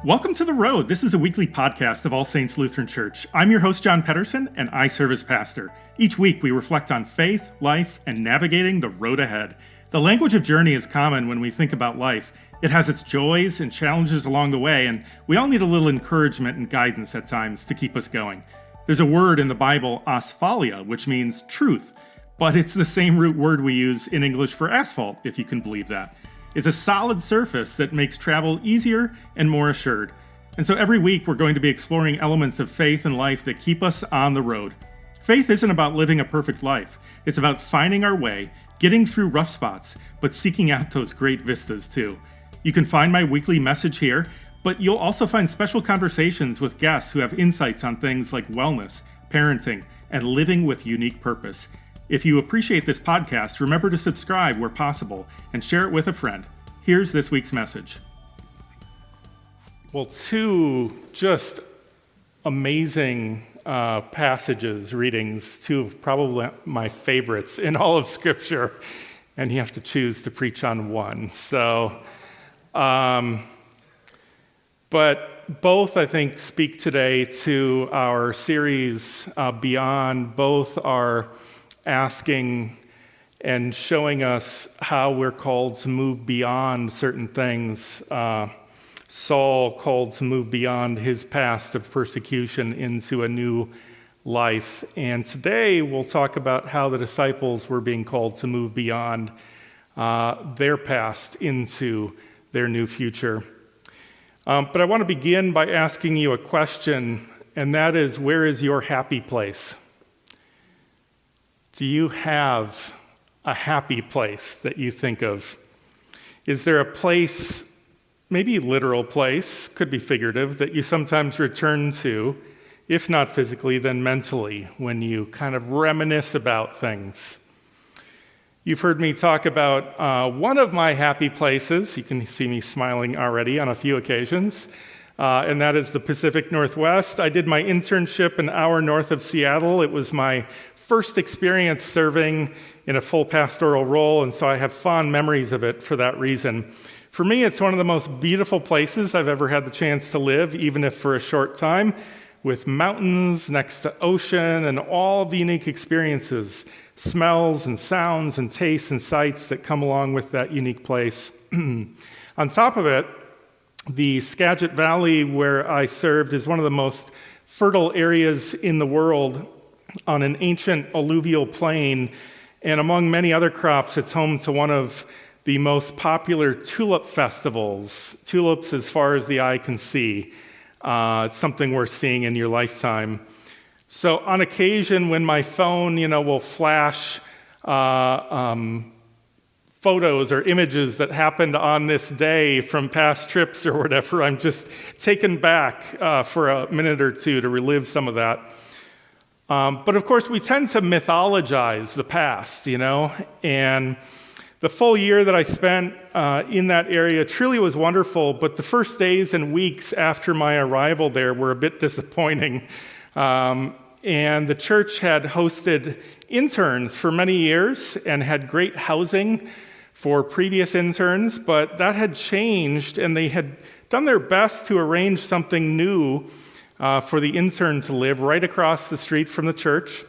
Welcome to The Road. This is a weekly podcast of All Saints Lutheran Church. I'm your host, John Pedersen, and I serve as pastor. Each week, we reflect on faith, life, and navigating the road ahead. The language of journey is common when we think about life. It has its joys and challenges along the way, and we all need a little encouragement and guidance at times to keep us going. There's a word in the Bible, asphalia, which means truth, but it's the same root word we use in English for asphalt, if you can believe that. It's a solid surface that makes travel easier and more assured. And so every week we're going to be exploring elements of faith and life that keep us on the road. Faith isn't about living a perfect life. It's about finding our way, getting through rough spots, but seeking out those great vistas too. You can find my weekly message here, but you'll also find special conversations with guests who have insights on things like wellness, parenting, and living with unique purpose. If you appreciate this podcast, remember to subscribe where possible and share it with a friend. Here's this week's message. Well, two just amazing readings, two of probably my favorites in all of Scripture, and you have to choose to preach on one. But both, I think, speak today to our series Beyond. Both are asking and showing us how we're called to move beyond certain things. Saul called to move beyond his past of persecution into a new life. And today we'll talk about how the disciples were being called to move beyond their past into their new future. But I want to begin by asking you a question, and that is, where is your happy place? Do you have a happy place that you think of? Is there a place, maybe literal place, could be figurative, that you sometimes return to, if not physically, then mentally, when you kind of reminisce about things? You've heard me talk about one of my happy places. You can see me smiling already on a few occasions, and that is the Pacific Northwest. I did my internship an hour north of Seattle. It was my first experience serving in a full pastoral role, and so I have fond memories of it for that reason. For me, it's one of the most beautiful places I've ever had the chance to live, even if for a short time, with mountains next to ocean and all of the unique experiences, smells and sounds and tastes and sights that come along with that unique place. On top of it, the Skagit Valley, where I served, is one of the most fertile areas in the world on an ancient alluvial plain, and among many other crops, it's home to one of the most popular tulip festivals. Tulips as far as the eye can see. It's something worth seeing in your lifetime. So on occasion, when my phone, will flash photos or images that happened on this day from past trips or whatever, I'm just taken back for a minute or two to relive some of that. But of course, we tend to mythologize the past, and the full year that I spent in that area truly was wonderful, but the first days and weeks after my arrival there were a bit disappointing. And the church had hosted interns for many years and had great housing for previous interns, but that had changed, and they had done their best to arrange something new for the intern to live right across the street from the church.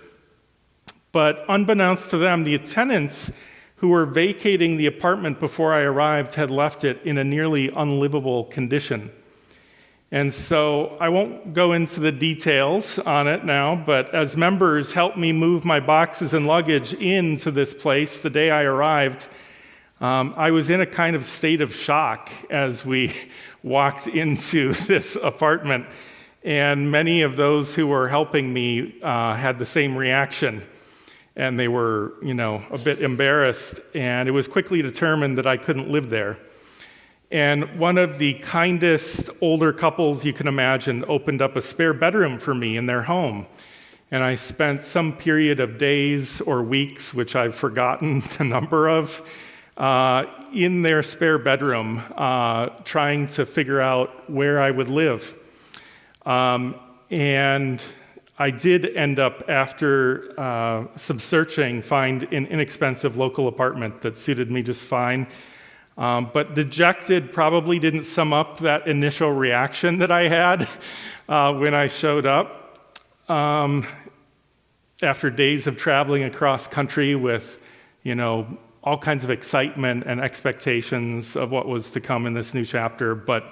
But unbeknownst to them, the tenants who were vacating the apartment before I arrived had left it in a nearly unlivable condition. And so I won't go into the details on it now, but as members helped me move my boxes and luggage into this place the day I arrived, I was in a kind of state of shock as we walked into this apartment. And many of those who were helping me had the same reaction. And they were, a bit embarrassed. And it was quickly determined that I couldn't live there. And one of the kindest older couples you can imagine opened up a spare bedroom for me in their home. And I spent some period of days or weeks, which I've forgotten the number of, in their spare bedroom, trying to figure out where I would live. And I did end up, after some searching, find an inexpensive local apartment that suited me just fine. But dejected probably didn't sum up that initial reaction that I had when I showed up. After days of traveling across country with, all kinds of excitement and expectations of what was to come in this new chapter. But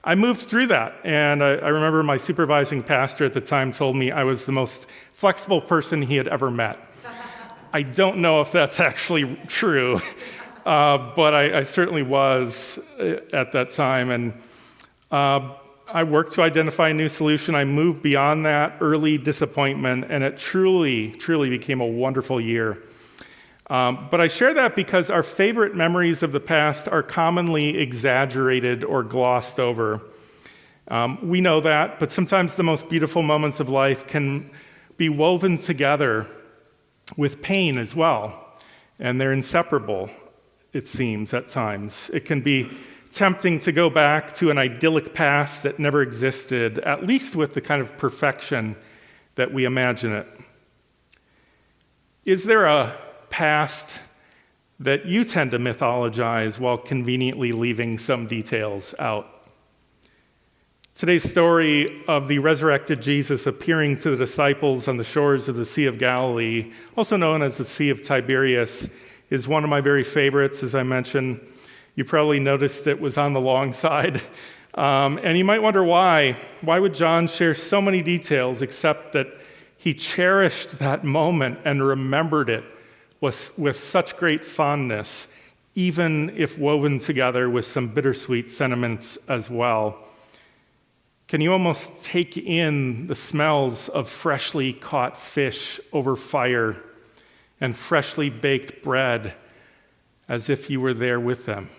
I moved through that, and I remember my supervising pastor at the time told me I was the most flexible person he had ever met. I don't know if that's actually true, but I certainly was at that time. And I worked to identify a new solution. I moved beyond that early disappointment, and it truly, truly became a wonderful year. But I share that because our favorite memories of the past are commonly exaggerated or glossed over. We know that, but sometimes the most beautiful moments of life can be woven together with pain as well, and they're inseparable, it seems, at times. It can be tempting to go back to an idyllic past that never existed, at least with the kind of perfection that we imagine it. Is there a past that you tend to mythologize while conveniently leaving some details out? Today's story of the resurrected Jesus appearing to the disciples on the shores of the Sea of Galilee, also known as the Sea of Tiberias, is one of my very favorites, as I mentioned. You probably noticed it was on the long side. And you might wonder why. Why would John share so many details except that he cherished that moment and remembered it with such great fondness, even if woven together with some bittersweet sentiments as well? Can you almost take in the smells of freshly caught fish over fire and freshly baked bread as if you were there with them?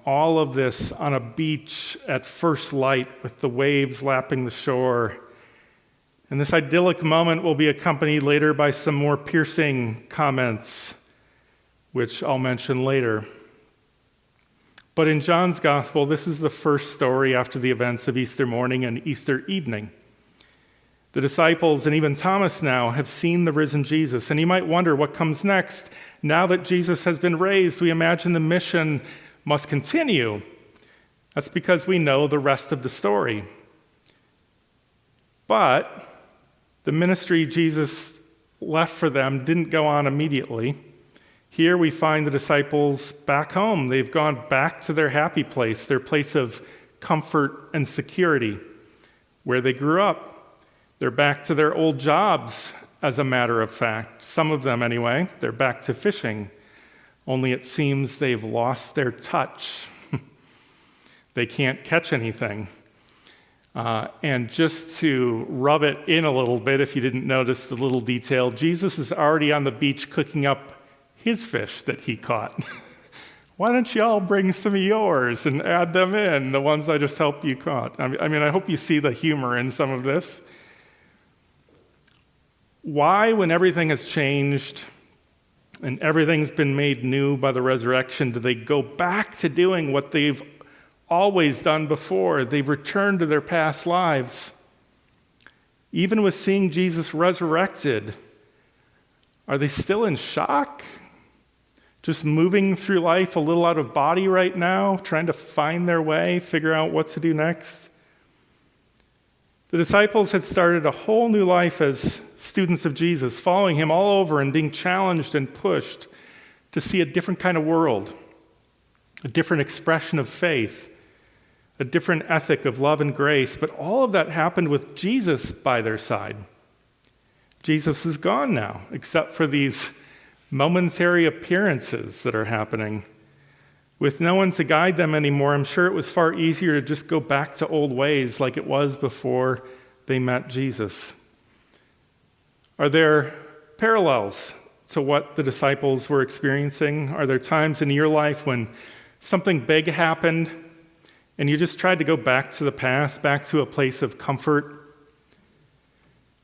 All of this on a beach at first light with the waves lapping the shore. And this idyllic moment will be accompanied later by some more piercing comments, which I'll mention later. But in John's gospel, this is the first story after the events of Easter morning and Easter evening. The disciples and even Thomas now have seen the risen Jesus, and you might wonder what comes next. Now that Jesus has been raised, we imagine the mission must continue. That's because we know the rest of the story. But the ministry Jesus left for them didn't go on immediately. Here we find the disciples back home. They've gone back to their happy place, their place of comfort and security, where they grew up. They're back to their old jobs, as a matter of fact. Some of them, anyway. They're back to fishing. Only it seems they've lost their touch. They can't catch anything. And just to rub it in a little bit, if you didn't notice the little detail, Jesus is already on the beach cooking up his fish that he caught. Why don't you all bring some of yours and add them in, the ones I just helped you caught? I hope you see the humor in some of this. Why, when everything has changed and everything's been made new by the resurrection, do they go back to doing what they've always done before? They've returned to their past lives. Even with seeing Jesus resurrected, are they still in shock? Just moving through life a little out of body right now, trying to find their way, figure out what to do next? The disciples had started a whole new life as students of Jesus, following him all over and being challenged and pushed to see a different kind of world, a different expression of faith, a different ethic of love and grace. But all of that happened with Jesus by their side. Jesus is gone now, except for these momentary appearances that are happening. With no one to guide them anymore, I'm sure it was far easier to just go back to old ways like it was before they met Jesus. Are there parallels to what the disciples were experiencing? Are there times in your life when something big happened and you just tried to go back to the past, back to a place of comfort?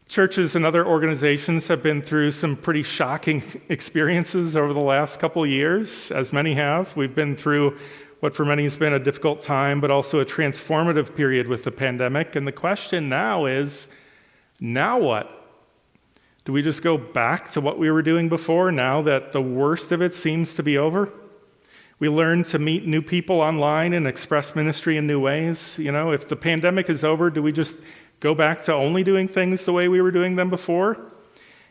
Churches and other organizations have been through some pretty shocking experiences over the last couple of years, as many have. We've been through what for many has been a difficult time, but also a transformative period with the pandemic. And the question now is, now what? Do we just go back to what we were doing before now that the worst of it seems to be over? We learn to meet new people online and express ministry in new ways. If the pandemic is over, do we just go back to only doing things the way we were doing them before?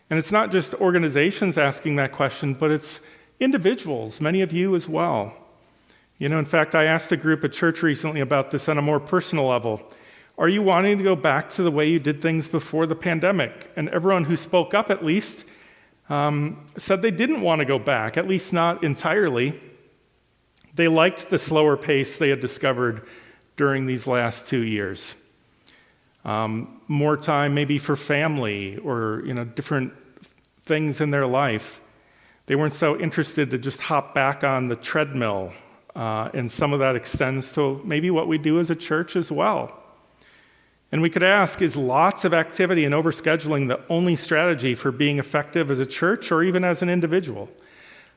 And it's not just organizations asking that question, but it's individuals, many of you as well. In fact, I asked a group at church recently about this on a more personal level. Are you wanting to go back to the way you did things before the pandemic? And everyone who spoke up, at least, said they didn't want to go back, at least not entirely. They liked the slower pace they had discovered during these last 2 years. More time maybe for family or different things in their life. They weren't so interested to just hop back on the treadmill, and some of that extends to maybe what we do as a church as well. And we could ask, is lots of activity and overscheduling the only strategy for being effective as a church or even as an individual?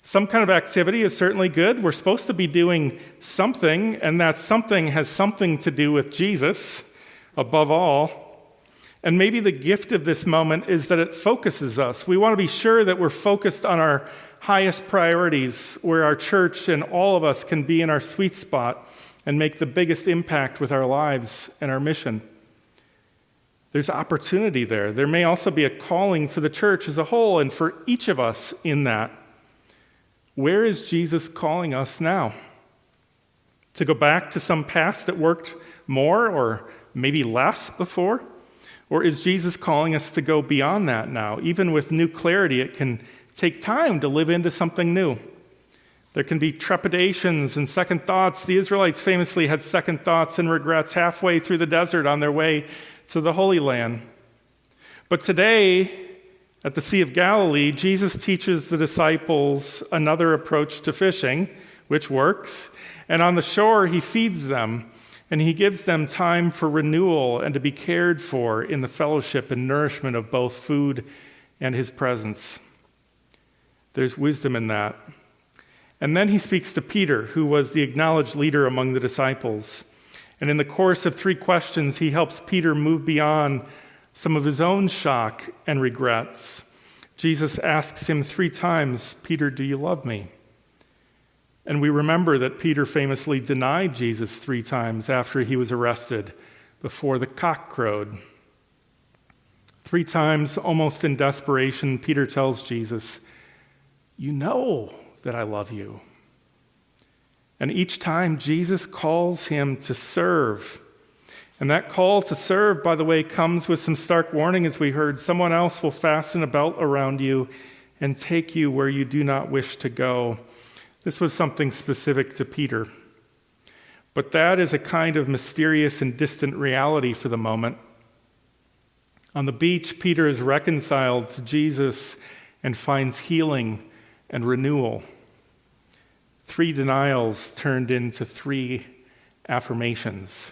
Some kind of activity is certainly good. We're supposed to be doing something, and that something has something to do with Jesus above all. And maybe the gift of this moment is that it focuses us. We want to be sure that we're focused on our highest priorities, where our church and all of us can be in our sweet spot and make the biggest impact with our lives and our mission. There's opportunity there. There may also be a calling for the church as a whole and for each of us in that. Where is Jesus calling us now? To go back to some past that worked more or maybe less before? Or is Jesus calling us to go beyond that now? Even with new clarity, it can take time to live into something new. There can be trepidations and second thoughts. The Israelites famously had second thoughts and regrets halfway through the desert on their way to the Holy Land. But today, at the Sea of Galilee, Jesus teaches the disciples another approach to fishing, which works. And on the shore, he feeds them, and he gives them time for renewal and to be cared for in the fellowship and nourishment of both food and his presence. There's wisdom in that. And then he speaks to Peter, who was the acknowledged leader among the disciples. And in the course of 3 questions, he helps Peter move beyond some of his own shock and regrets. Jesus asks him 3 times, "Peter, do you love me?" And we remember that Peter famously denied Jesus 3 times after he was arrested before the cock crowed. 3 times, almost in desperation, Peter tells Jesus, "You know that I love you." And each time, Jesus calls him to serve. And that call to serve, by the way, comes with some stark warning, as we heard. Someone else will fasten a belt around you and take you where you do not wish to go. This was something specific to Peter. But that is a kind of mysterious and distant reality for the moment. On the beach, Peter is reconciled to Jesus and finds healing and renewal. 3 denials turned into 3 affirmations.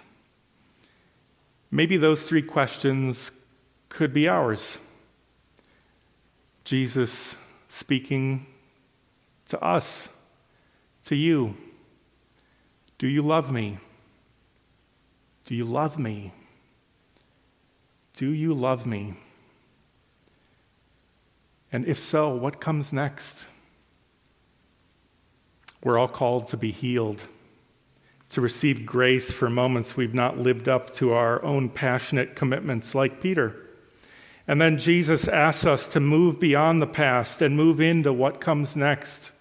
Maybe those 3 questions could be ours. Jesus speaking to us, to you. Do you love me? Do you love me? Do you love me? And if so, what comes next? We're all called to be healed, to receive grace for moments we've not lived up to our own passionate commitments like Peter. And then Jesus asks us to move beyond the past and move into what comes next,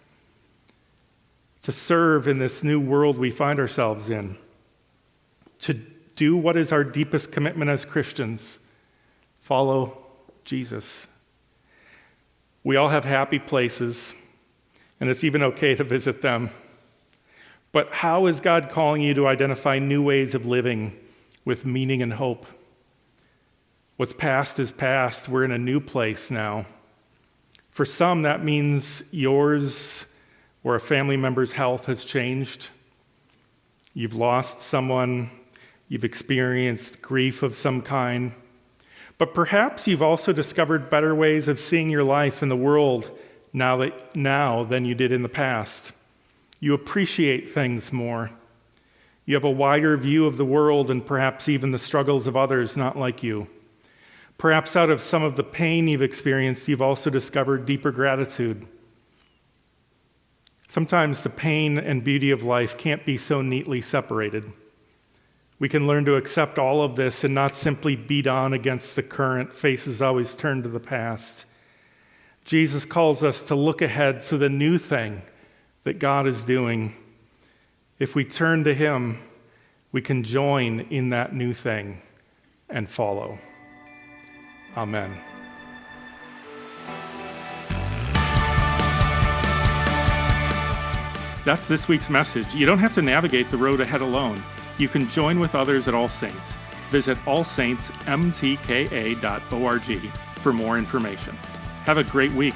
to serve in this new world we find ourselves in, to do what is our deepest commitment as Christians, follow Jesus. We all have happy places, and it's even okay to visit them. But how is God calling you to identify new ways of living with meaning and hope? What's past is past. We're in a new place now. For some, that means yours or a family member's health has changed. You've lost someone. You've experienced grief of some kind. But perhaps you've also discovered better ways of seeing your life in the world now than you did in the past. You appreciate things more. You have a wider view of the world and perhaps even the struggles of others not like you. Perhaps out of some of the pain you've experienced, you've also discovered deeper gratitude. Sometimes the pain and beauty of life can't be so neatly separated. We can learn to accept all of this and not simply beat on against the current, faces always turned to the past. Jesus calls us to look ahead to the new thing that God is doing. If we turn to him, we can join in that new thing and follow. Amen. That's this week's message. You don't have to navigate the road ahead alone. You can join with others at All Saints. Visit allsaintsmtka.org for more information. Have a great week.